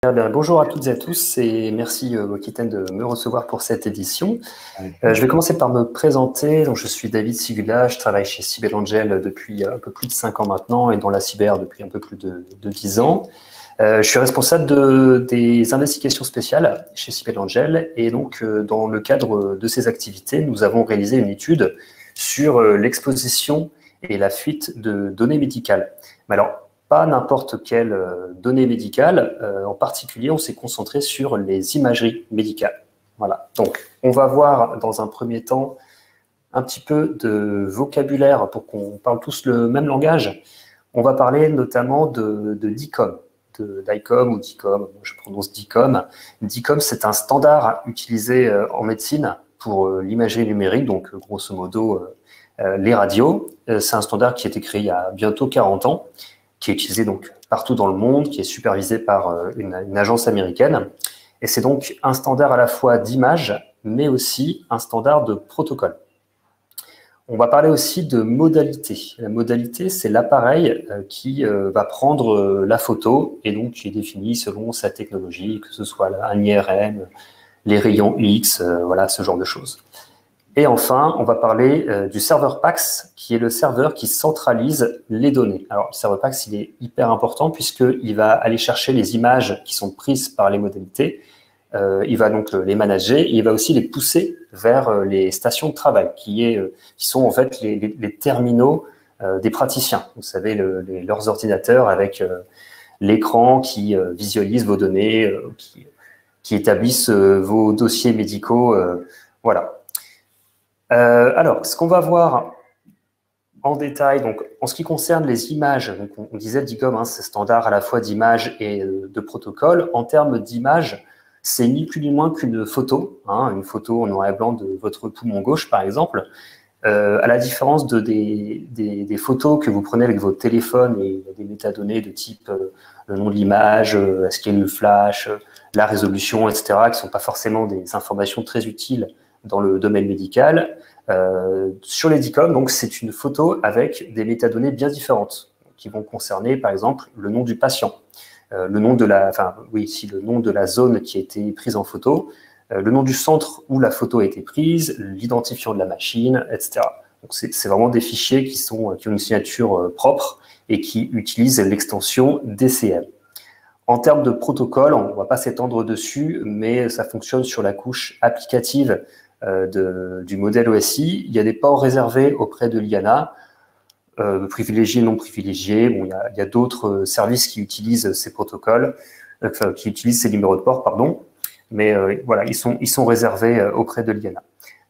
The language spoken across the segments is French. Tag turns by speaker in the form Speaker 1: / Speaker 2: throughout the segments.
Speaker 1: Bonjour à toutes et à tous et merci Wokiten de me recevoir pour cette édition.
Speaker 2: Ouais.
Speaker 1: Je vais commencer par me présenter. Donc, je suis David Sigula, je travaille chez Cybelangel depuis un peu plus de 5 ans maintenant et dans la cyber depuis un peu plus de 10 ans. Je suis responsable des investigations spéciales chez Cybelangel et donc dans le cadre de ces activités, nous avons réalisé une étude sur l'exposition et la fuite de données médicales. Mais alors, pas n'importe quelle donnée médicale. En particulier, on s'est concentré sur les imageries médicales. Voilà. Donc, on va voir dans un premier temps un petit peu de vocabulaire pour qu'on parle tous le même langage. On va parler notamment de DICOM, d'ICOM ou DICOM. Je prononce DICOM. DICOM, c'est un standard utilisé en médecine pour l'imagerie numérique, donc grosso modo les radios. C'est un standard qui a été créé il y a bientôt 40 ans, qui est utilisé donc partout dans le monde, qui est supervisé par une agence américaine. Et c'est donc un standard à la fois d'image, mais aussi un standard de protocole. On va parler aussi de modalité. La modalité, c'est l'appareil qui va prendre la photo et donc qui est défini selon sa technologie, que ce soit un IRM, les rayons X, voilà, ce genre de choses. Et enfin, on va parler du serveur PACS, qui est le serveur qui centralise les données. Alors, le serveur PACS, il est hyper important puisqu'il va aller chercher les images qui sont prises par les modalités. Il va donc les manager et il va aussi les pousser vers les stations de travail, qui sont en fait les terminaux des praticiens. Vous savez, leurs ordinateurs avec l'écran qui visualise vos données, qui établissent vos dossiers médicaux. Voilà. Alors, ce qu'on va voir en détail, donc en ce qui concerne les images, donc on disait DICOM, hein, c'est standard à la fois d'image et de protocole. En termes d'image, c'est ni plus ni moins qu'une photo, hein, une photo en noir et blanc de votre poumon gauche, par exemple. À la différence des photos que vous prenez avec votre téléphone, et il y a des métadonnées de type le nom de l'image, est-ce qu'il y a une flash, la résolution, etc., qui ne sont pas forcément des informations très utiles dans le domaine médical. Sur les DICOM, donc c'est une photo avec des métadonnées bien différentes qui vont concerner, par exemple, le nom du patient, le nom de la zone qui a été prise en photo, le nom du centre où la photo a été prise, l'identifiant de la machine, etc. Donc c'est vraiment des fichiers qui ont une signature propre et qui utilisent l'extension DCM. En termes de protocole, on ne va pas s'étendre dessus, mais ça fonctionne sur la couche applicative du modèle OSI. Il y a des ports réservés auprès de l'IANA, privilégiés, non privilégiés. Bon, il y a d'autres services qui utilisent ces protocoles, qui utilisent ces numéros de port, pardon. Mais voilà, ils sont réservés auprès de l'IANA.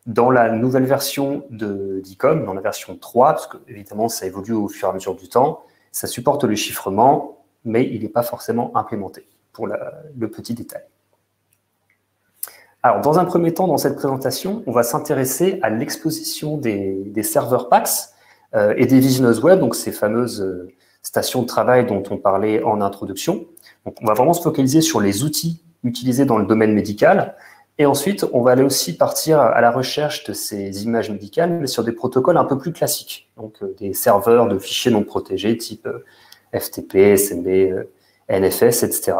Speaker 1: Dans la nouvelle version de DICOM, dans la version 3, parce que évidemment ça évolue au fur et à mesure du temps, ça supporte le chiffrement, mais il n'est pas forcément implémenté, pour le petit détail. Alors, dans un premier temps, dans cette présentation, on va s'intéresser à l'exposition des serveurs PACS et des visionneuses web, donc ces fameuses stations de travail dont on parlait en introduction. Donc, on va vraiment se focaliser sur les outils utilisés dans le domaine médical. Et ensuite, on va aller aussi partir à la recherche de ces images médicales, mais sur des protocoles un peu plus classiques. Donc, des serveurs de fichiers non protégés, type FTP, SMB, NFS, etc.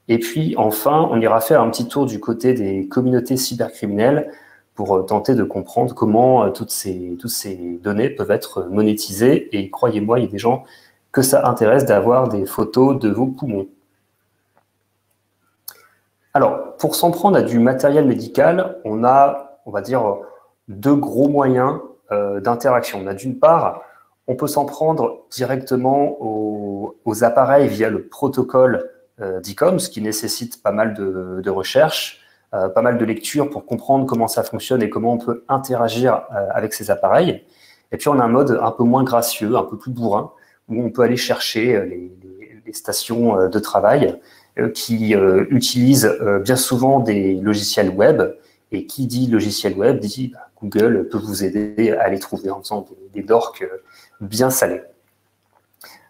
Speaker 1: Et puis, enfin, on ira faire un petit tour du côté des communautés cybercriminelles pour tenter de comprendre comment toutes ces données peuvent être monétisées. Et croyez-moi, il y a des gens que ça intéresse d'avoir des photos de vos poumons. Alors, pour s'en prendre à du matériel médical, on a, on va dire, deux gros moyens d'interaction. On a d'une part, on peut s'en prendre directement aux appareils via le protocole DICOM, ce qui nécessite pas mal de recherche, pas mal de lecture pour comprendre comment ça fonctionne et comment on peut interagir avec ces appareils. Et puis, on a un mode un peu moins gracieux, un peu plus bourrin, où on peut aller chercher les stations de travail qui utilisent bien souvent des logiciels web. Et qui dit logiciel web dit Google peut vous aider à les trouver en faisant des dorks bien salés.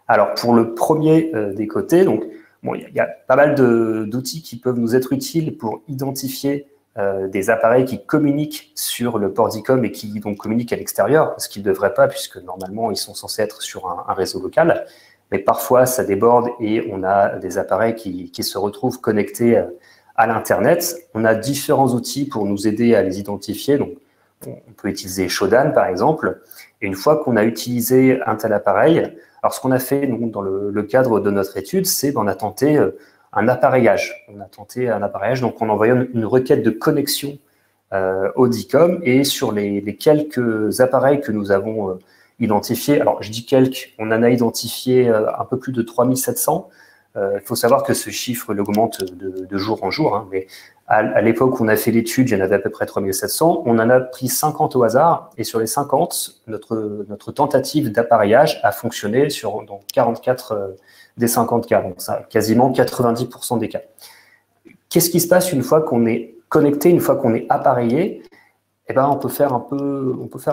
Speaker 1: Alors, pour le premier des côtés, donc, bon, il y a pas mal d'outils qui peuvent nous être utiles pour identifier des appareils qui communiquent sur le port DICOM et qui donc communiquent à l'extérieur, ce qu'ils ne devraient pas, puisque normalement, ils sont censés être sur un réseau local. mais parfois ça déborde et on a des appareils qui se retrouvent connectés à l'Internet. On a différents outils pour nous aider à les identifier. Donc, on peut utiliser Shodan, par exemple. Et une fois qu'on a utilisé un tel appareil, alors ce qu'on a fait donc, dans le cadre de notre étude, c'est qu'on a tenté un appareillage. On a tenté un appareillage, donc en envoyant une requête de connexion au DICOM, et sur les quelques appareils que nous avons identifiés, alors je dis quelques, on en a identifié un peu plus de 3700. Il faut savoir que ce chiffre augmente de jour en jour, hein, mais à l'époque où on a fait l'étude, il y en avait à peu près 3700. On en a pris 50 au hasard, et sur les 50, notre tentative d'appareillage a fonctionné dans 44 des 50 cas, donc ça, quasiment 90% des cas. Qu'est-ce qui se passe une fois qu'on est connecté, une fois qu'on est appareillé? Eh ben, on peut faire un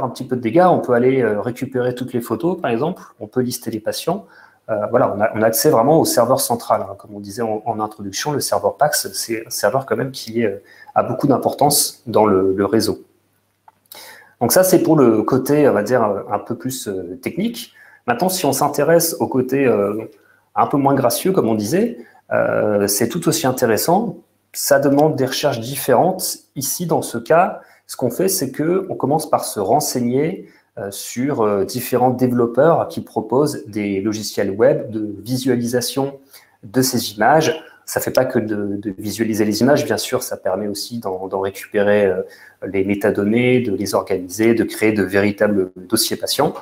Speaker 1: petit peu de dégâts. On peut aller récupérer toutes les photos, par exemple. On peut lister les patients. Voilà, on a accès vraiment au serveur central, hein. Comme on disait en introduction, le serveur PAX, c'est un serveur quand même qui a beaucoup d'importance dans le réseau. Donc ça, c'est pour le côté, on va dire, un peu plus technique. Maintenant, si on s'intéresse au côté un peu moins gracieux, comme on disait, c'est tout aussi intéressant. Ça demande des recherches différentes. Ici, dans ce cas, ce qu'on fait, c'est qu'on commence par se renseigner sur différents développeurs qui proposent des logiciels web de visualisation de ces images. Ça ne fait pas que de visualiser les images, bien sûr, ça permet aussi d'en récupérer les métadonnées, de les organiser, de créer de véritables dossiers patients.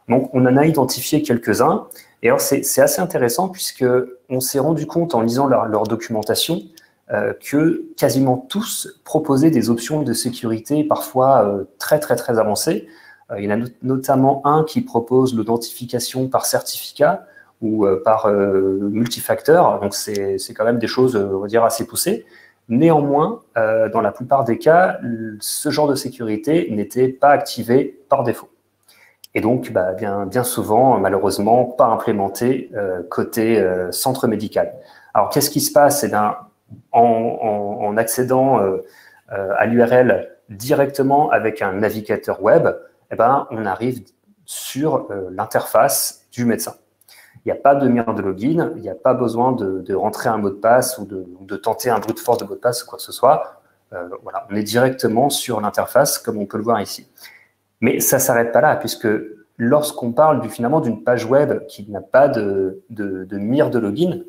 Speaker 1: Donc, on en a identifié quelques-uns. Et alors, c'est assez intéressant puisqu'on s'est rendu compte en lisant leur documentation que quasiment tous proposaient des options de sécurité parfois très avancées. Il y en a notamment un qui propose l'authentification par certificat ou par multifacteur. Donc, c'est quand même des choses, on va dire, assez poussées. Néanmoins, dans la plupart des cas, ce genre de sécurité n'était pas activé par défaut. Et donc, bien souvent, malheureusement, pas implémenté côté centre médical. Alors, qu'est-ce qui se passe? Eh bien, en accédant à l'URL directement avec un navigateur web, eh ben, on arrive sur l'interface du médecin. Il n'y a pas de lien de login, il n'y a pas besoin de rentrer un mot de passe ou de tenter un brute force de mot de passe ou quoi que ce soit. Voilà, on est directement sur l'interface, comme on peut le voir ici. Mais ça ne s'arrête pas là, puisque lorsqu'on parle finalement d'une page web qui n'a pas de mire de login,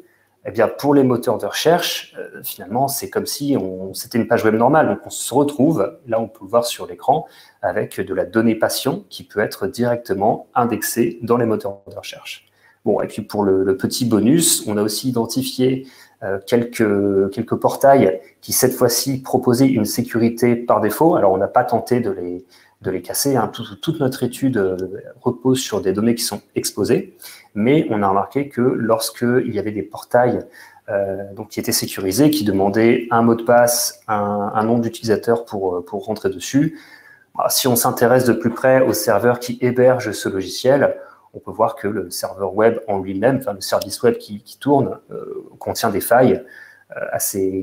Speaker 1: eh bien, pour les moteurs de recherche, finalement, c'est comme si c'était une page web normale. Donc, on se retrouve, là, on peut le voir sur l'écran, avec de la donnée patient qui peut être directement indexée dans les moteurs de recherche. Bon, et puis pour le petit bonus, on a aussi identifié quelques portails qui, cette fois-ci, proposaient une sécurité par défaut. Alors, on n'a pas tenté de les casser, hein. Toute notre étude repose sur des données qui sont exposées, mais on a remarqué que lorsqu'il y avait des portails donc qui étaient sécurisés, qui demandaient un mot de passe, un nom d'utilisateur pour rentrer dessus, si on s'intéresse de plus près au serveur qui héberge ce logiciel, on peut voir que le serveur web en lui-même, enfin le service web qui tourne, contient des failles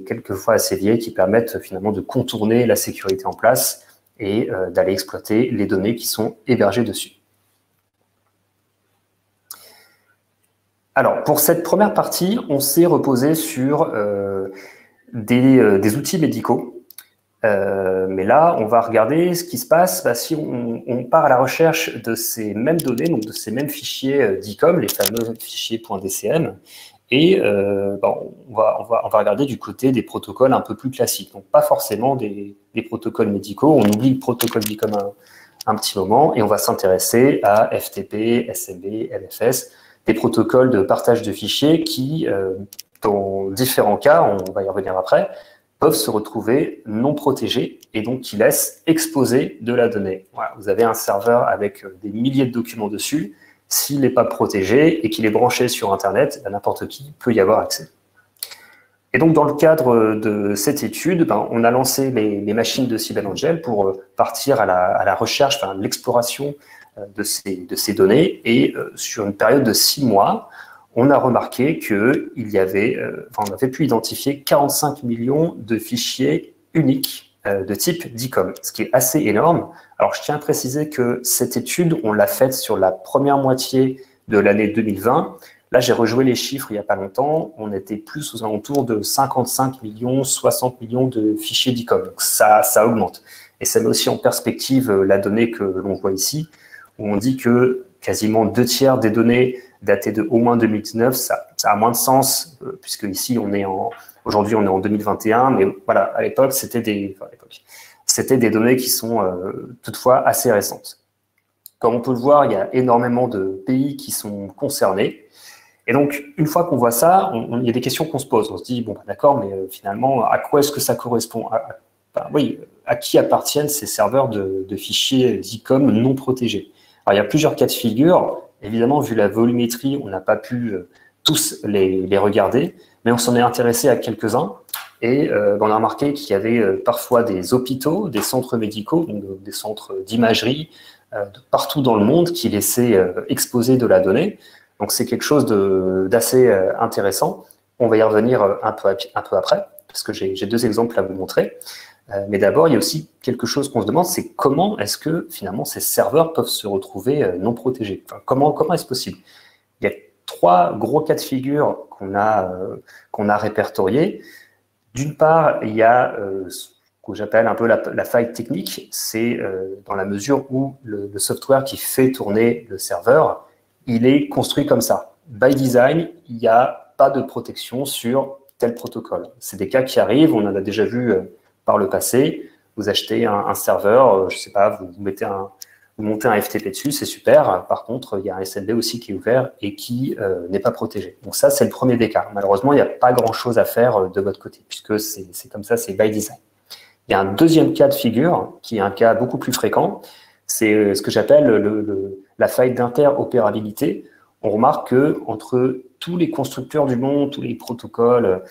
Speaker 1: quelquefois assez vieilles qui permettent finalement de contourner la sécurité en place et d'aller exploiter les données qui sont hébergées dessus. Alors, pour cette première partie, on s'est reposé sur des outils médicaux. Mais là, on va regarder ce qui se passe si on part à la recherche de ces mêmes données, donc de ces mêmes fichiers DICOM, les fameux fichiers .dcm, et on va regarder du côté des protocoles un peu plus classiques, donc pas forcément des protocoles médicaux. On oublie le protocole DICOM un petit moment et on va s'intéresser à FTP, SMB, LFS, des protocoles de partage de fichiers qui, dans différents cas, on va y revenir après, peuvent se retrouver non protégés et donc qui laissent exposer de la donnée. Voilà, vous avez un serveur avec des milliers de documents dessus. S'il n'est pas protégé et qu'il est branché sur Internet, n'importe qui peut y avoir accès. Et donc, dans le cadre de cette étude, on a lancé les machines de Cybelangel pour partir à la recherche, l'exploration de ces données. Et sur une période de 6 mois, on a remarqué qu'il avait pu identifier 45 millions de fichiers uniques de type DICOM, ce qui est assez énorme. Alors, je tiens à préciser que cette étude, on l'a faite sur la première moitié de l'année 2020. Là, j'ai rejoué les chiffres il n'y a pas longtemps. On était plus aux alentours de 55 millions, 60 millions de fichiers d'e-com. Donc ça augmente. Et ça met aussi en perspective la donnée que l'on voit ici, où on dit que quasiment 2/3 des données datées de au moins 2019, ça a moins de sens, puisque ici, aujourd'hui, on est en 2021, mais voilà, à l'époque, c'était des données qui sont toutefois assez récentes. Comme on peut le voir, il y a énormément de pays qui sont concernés. Et donc, une fois qu'on voit ça, il y a des questions qu'on se pose. On se dit, bon, d'accord, mais finalement, à quoi est-ce que ça correspond? À qui appartiennent ces serveurs de fichiers d'e-com non protégés? Alors, il y a plusieurs cas de figure. Évidemment, vu la volumétrie, on n'a pas pu tous les regarder, mais on s'en est intéressé à quelques-uns. Et on a remarqué qu'il y avait parfois des hôpitaux, des centres médicaux, donc des centres d'imagerie, partout dans le monde qui laissaient exposer de la donnée. Donc, c'est quelque chose d'assez intéressant. On va y revenir un peu après, parce que j'ai 2 exemples à vous montrer. Mais d'abord, il y a aussi quelque chose qu'on se demande, c'est comment est-ce que, finalement, ces serveurs peuvent se retrouver non protégés? Enfin, comment est-ce possible? Il y a 3 gros cas de figure qu'on a répertoriés. D'une part, il y a ce que j'appelle un peu la faille technique. C'est dans la mesure où le software qui fait tourner le serveur, il est construit comme ça. By design, il n'y a pas de protection sur tel protocole. C'est des cas qui arrivent, on en a déjà vu par le passé. Vous achetez un serveur, je ne sais pas, vous montez un FTP dessus, c'est super. Par contre, il y a un SLB aussi qui est ouvert et qui n'est pas protégé. Donc ça, c'est le premier des cas. Malheureusement, il n'y a pas grand-chose à faire de votre côté, puisque c'est comme ça, c'est by design. Il y a un deuxième cas de figure, qui est un cas beaucoup plus fréquent. C'est ce que j'appelle la faille d'interopérabilité. On remarque que entre tous les constructeurs du monde, tous les protocoles,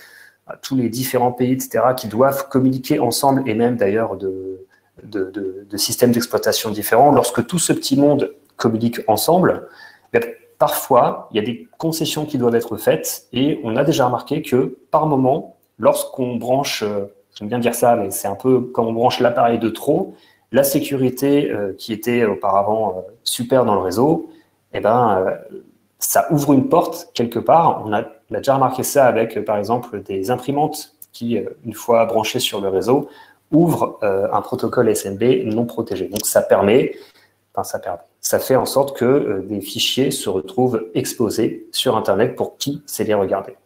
Speaker 1: tous les différents pays, etc., qui doivent communiquer ensemble, et même d'ailleurs de systèmes d'exploitation différents, lorsque tout ce petit monde communique ensemble, parfois, il y a des concessions qui doivent être faites, et on a déjà remarqué que, par moment, lorsqu'on branche, j'aime bien dire ça, mais c'est un peu quand on branche l'appareil de trop, la sécurité qui était auparavant super dans le réseau, ça ouvre une porte quelque part. On a déjà remarqué ça avec, par exemple, des imprimantes qui, une fois branchées sur le réseau, ouvrent un protocole SMB non protégé. Donc, ça fait en sorte que des fichiers se retrouvent exposés sur Internet pour qui sait les regarder.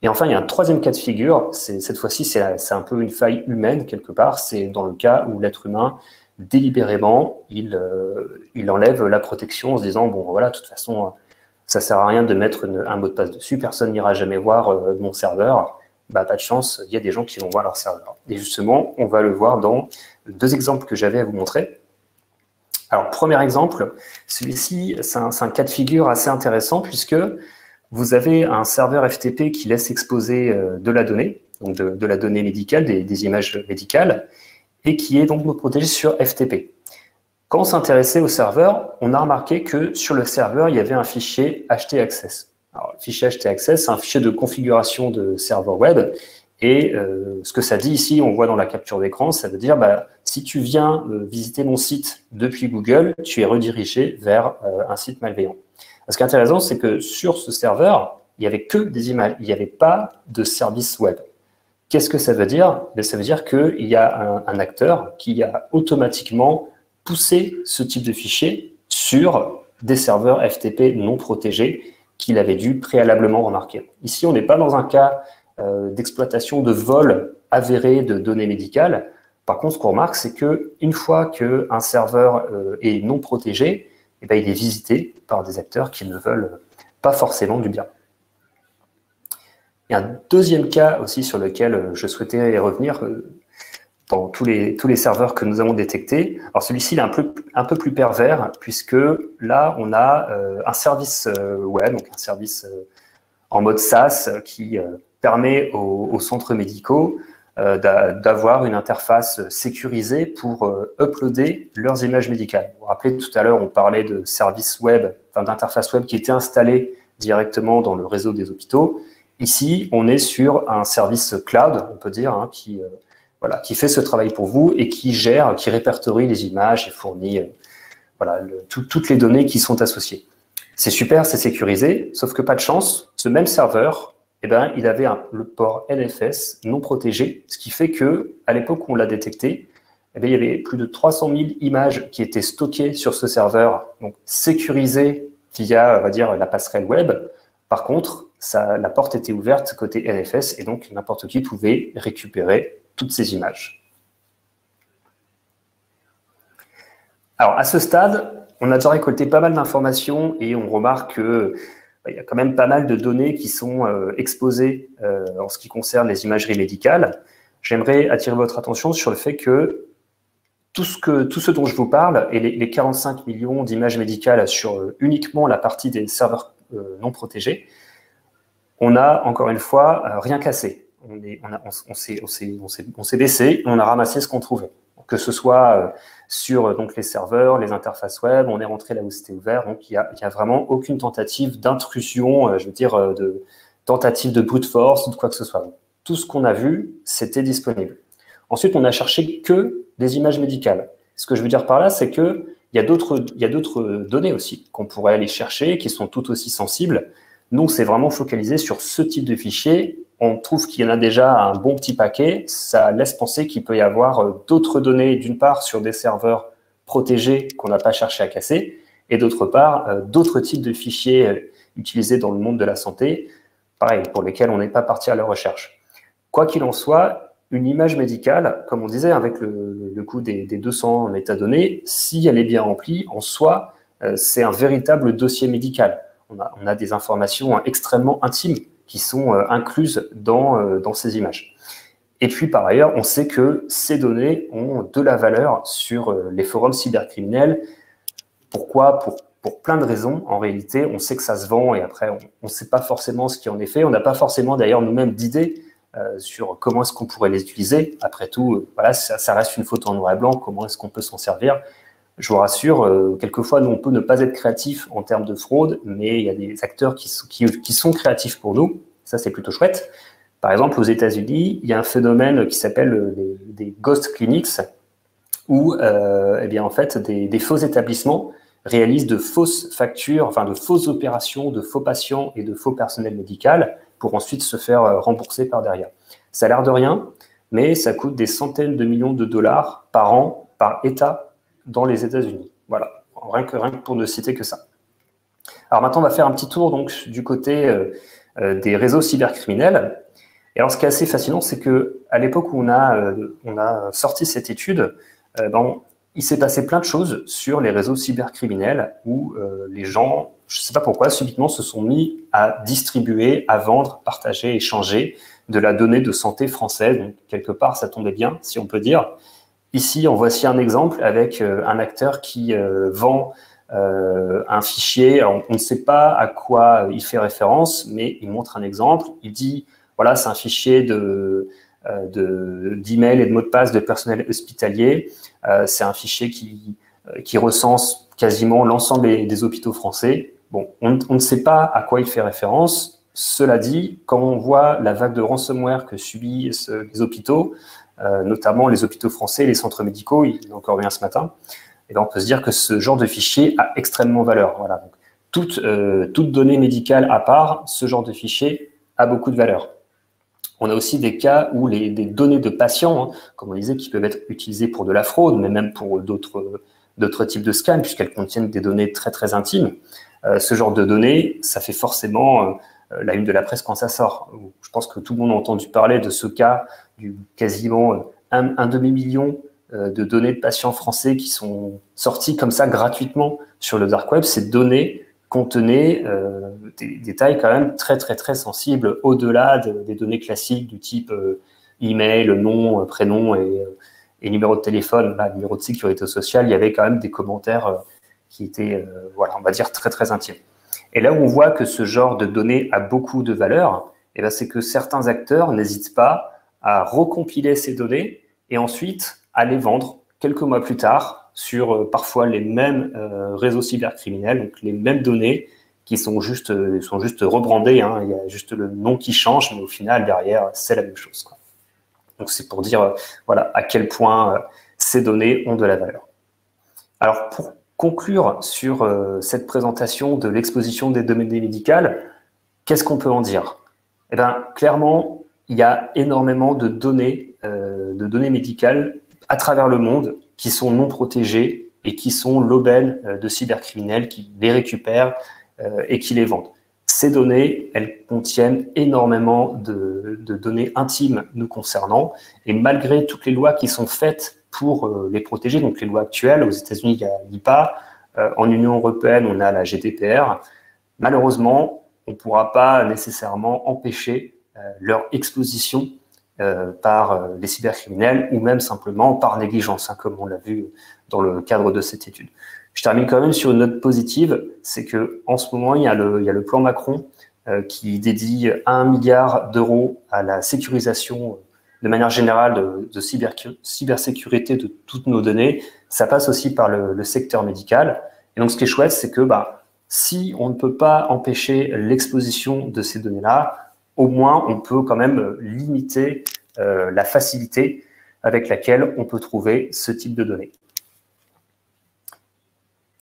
Speaker 1: Et enfin, il y a un troisième cas de figure. Cette fois-ci, c'est un peu une faille humaine quelque part. C'est dans le cas où l'être humain, délibérément, il enlève la protection en se disant, bon, voilà, de toute façon, ça sert à rien de mettre un mot de passe dessus, personne n'ira jamais voir mon serveur. Bah, pas de chance, il y a des gens qui vont voir leur serveur. Et justement, on va le voir dans 2 exemples que j'avais à vous montrer. Alors, premier exemple, celui-ci, c'est un cas de figure assez intéressant puisque vous avez un serveur FTP qui laisse exposer de la donnée, donc de la donnée médicale, des images médicales, et qui est donc protégé sur FTP. Quand on s'intéressait au serveur, on a remarqué que sur le serveur, il y avait un fichier htaccess. Alors, le fichier htaccess, c'est un fichier de configuration de serveur web. Et ce que ça dit ici, on voit dans la capture d'écran, ça veut dire, si tu viens visiter mon site depuis Google, tu es redirigé vers un site malveillant. Ce qui est intéressant, c'est que sur ce serveur, il n'y avait que des images, il n'y avait pas de service web. Qu'est-ce que ça veut dire? Ça veut dire qu'il y a un acteur qui a automatiquement poussé ce type de fichier sur des serveurs FTP non protégés qu'il avait dû préalablement remarquer. Ici, on n'est pas dans un cas d'exploitation de vol avéré de données médicales. Par contre, ce qu'on remarque, c'est qu'une fois qu'un serveur est non protégé, il est visité par des acteurs qui ne veulent pas forcément du bien. Il y a un deuxième cas aussi sur lequel je souhaitais revenir dans tous les serveurs que nous avons détectés. Alors celui-ci est un peu plus pervers puisque là, on a un service web, donc un service en mode SaaS qui permet aux centres médicaux d'avoir une interface sécurisée pour uploader leurs images médicales. Vous vous rappelez, tout à l'heure, on parlait de services web, d'interface web qui étaient installés directement dans le réseau des hôpitaux. Ici, on est sur un service cloud, on peut dire, qui fait ce travail pour vous et qui répertorie les images et fournit toutes les données qui sont associées. C'est super, c'est sécurisé, sauf que pas de chance, ce même serveur, eh ben, il avait le port NFS non protégé, ce qui fait que à l'époque où on l'a détecté, eh bien, il y avait plus de 300 000 images qui étaient stockées sur ce serveur, donc sécurisées via, on va dire, la passerelle web. Par contre, la porte était ouverte côté NFS et donc n'importe qui pouvait récupérer toutes ces images. Alors, à ce stade, on a déjà récolté pas mal d'informations et on remarque qu'il y a quand même pas mal de données qui sont exposées en ce qui concerne les imageries médicales. J'aimerais attirer votre attention sur le fait que tout ce dont je vous parle et les 45 millions d'images médicales sur uniquement la partie des serveurs non protégés, on a encore une fois rien cassé. On s'est baissé, on a ramassé ce qu'on trouvait. Que ce soit sur donc, les serveurs, les interfaces web, on est rentré là où c'était ouvert, donc il y a vraiment aucune tentative d'intrusion, je veux dire, de tentative de brute force ou de quoi que ce soit. Donc, tout ce qu'on a vu, c'était disponible. Ensuite, on a cherché que des images médicales. Ce que je veux dire par là, c'est qu'il y a d'autres données aussi qu'on pourrait aller chercher, qui sont tout aussi sensibles. Nous, c'est vraiment focalisé sur ce type de fichier. On trouve qu'il y en a déjà un bon petit paquet. Ça laisse penser qu'il peut y avoir d'autres données, d'une part, sur des serveurs protégés qu'on n'a pas cherché à casser, et d'autre part, d'autres types de fichiers utilisés dans le monde de la santé, pareil, pour lesquels on n'est pas parti à la recherche. Quoi qu'il en soit, une image médicale, comme on disait, avec le coût des 200 métadonnées, si elle est bien remplie, en soi, c'est un véritable dossier médical. On a des informations extrêmement intimes qui sont incluses dans ces images. Et puis, par ailleurs, on sait que ces données ont de la valeur sur les forums cybercriminels. Pourquoi ? Pour plein de raisons. En réalité, on sait que ça se vend et après, on ne sait pas forcément ce qui en est fait. On n'a pas forcément, d'ailleurs, nous-mêmes d'idées sur comment est-ce qu'on pourrait les utiliser. Après tout, voilà, ça reste une photo en noir et blanc. Comment est-ce qu'on peut s'en servir ? Je vous rassure, quelquefois, nous, on peut ne pas être créatif en termes de fraude, mais il y a des acteurs qui sont créatifs pour nous. Ça, c'est plutôt chouette. Par exemple, aux États-Unis, il y a un phénomène qui s'appelle des ghost clinics, où, eh bien, en fait, des faux établissements réalisent de fausses factures, enfin, de fausses opérations, de faux patients et de faux personnel médical pour ensuite se faire rembourser par derrière. Ça a l'air de rien, mais ça coûte des centaines de millions de dollars par an, par État, dans les États-Unis. Voilà, rien que pour ne citer que ça. Alors maintenant, on va faire un petit tour donc, du côté des réseaux cybercriminels. Et alors, ce qui est assez fascinant, c'est qu'à l'époque où on a sorti cette étude, il s'est passé plein de choses sur les réseaux cybercriminels où les gens, je ne sais pas pourquoi, subitement se sont mis à distribuer, à vendre, partager, échanger de la donnée de santé française. Donc, quelque part, ça tombait bien, si on peut dire. Ici, en voici un exemple avec un acteur qui vend un fichier. Alors, on ne sait pas à quoi il fait référence, mais il montre un exemple. Il dit, voilà, c'est un fichier d'email et de mots de passe de personnel hospitalier. C'est un fichier qui recense quasiment l'ensemble des hôpitaux français. Bon, on ne sait pas à quoi il fait référence. Cela dit, quand on voit la vague de ransomware que subissent les hôpitaux, notamment les hôpitaux français, les centres médicaux, il y en a encore eu un ce matin, et ben on peut se dire que ce genre de fichier a extrêmement valeur. Voilà. Donc, toute donnée médicale à part, ce genre de fichier a beaucoup de valeur. On a aussi des cas où des données de patients, comme on disait, qui peuvent être utilisées pour de la fraude, mais même pour d'autres types de scans, puisqu'elles contiennent des données très très intimes. Ce genre de données, ça fait forcément la une de la presse quand ça sort. Je pense que tout le monde a entendu parler de ce cas du quasiment un demi-million de données de patients français qui sont sorties comme ça gratuitement sur le dark web. Ces données contenaient des détails quand même très très très sensibles au-delà des données classiques du type email, nom, prénom et numéro de téléphone, numéro de sécurité sociale. Il y avait quand même des commentaires qui étaient, voilà, on va dire très très intimes. Et là où on voit que ce genre de données a beaucoup de valeur, eh ben, c'est que certains acteurs n'hésitent pas à recompiler ces données et ensuite à les vendre quelques mois plus tard sur parfois les mêmes réseaux cybercriminels, donc les mêmes données qui sont juste rebrandées. Hein. Il y a juste le nom qui change, mais au final, derrière, c'est la même chose, quoi. Donc, c'est pour dire voilà, à quel point ces données ont de la valeur. Alors, conclure sur cette présentation de l'exposition des données médicales, qu'est-ce qu'on peut en dire? Eh bien, clairement, il y a énormément de données médicales à travers le monde qui sont non protégées et qui sont l'aubaine de cybercriminels qui les récupèrent et qui les vendent. Ces données, elles contiennent énormément de données intimes nous concernant, et malgré toutes les lois qui sont faites pour les protéger, donc les lois actuelles, aux États-Unis, il y a l'IPA, en Union européenne, on a la GDPR, malheureusement, on ne pourra pas nécessairement empêcher leur exposition par les cybercriminels ou même simplement par négligence, hein, comme on l'a vu dans le cadre de cette étude. Je termine quand même sur une note positive, c'est qu'en ce moment, il y a le plan Macron qui dédie 1 milliard d'euros à la sécurisation de manière générale de cybersécurité de toutes nos données. Ça passe aussi par le secteur médical. Et donc, ce qui est chouette, c'est que si on ne peut pas empêcher l'exposition de ces données-là, au moins, on peut quand même limiter la facilité avec laquelle on peut trouver ce type de données.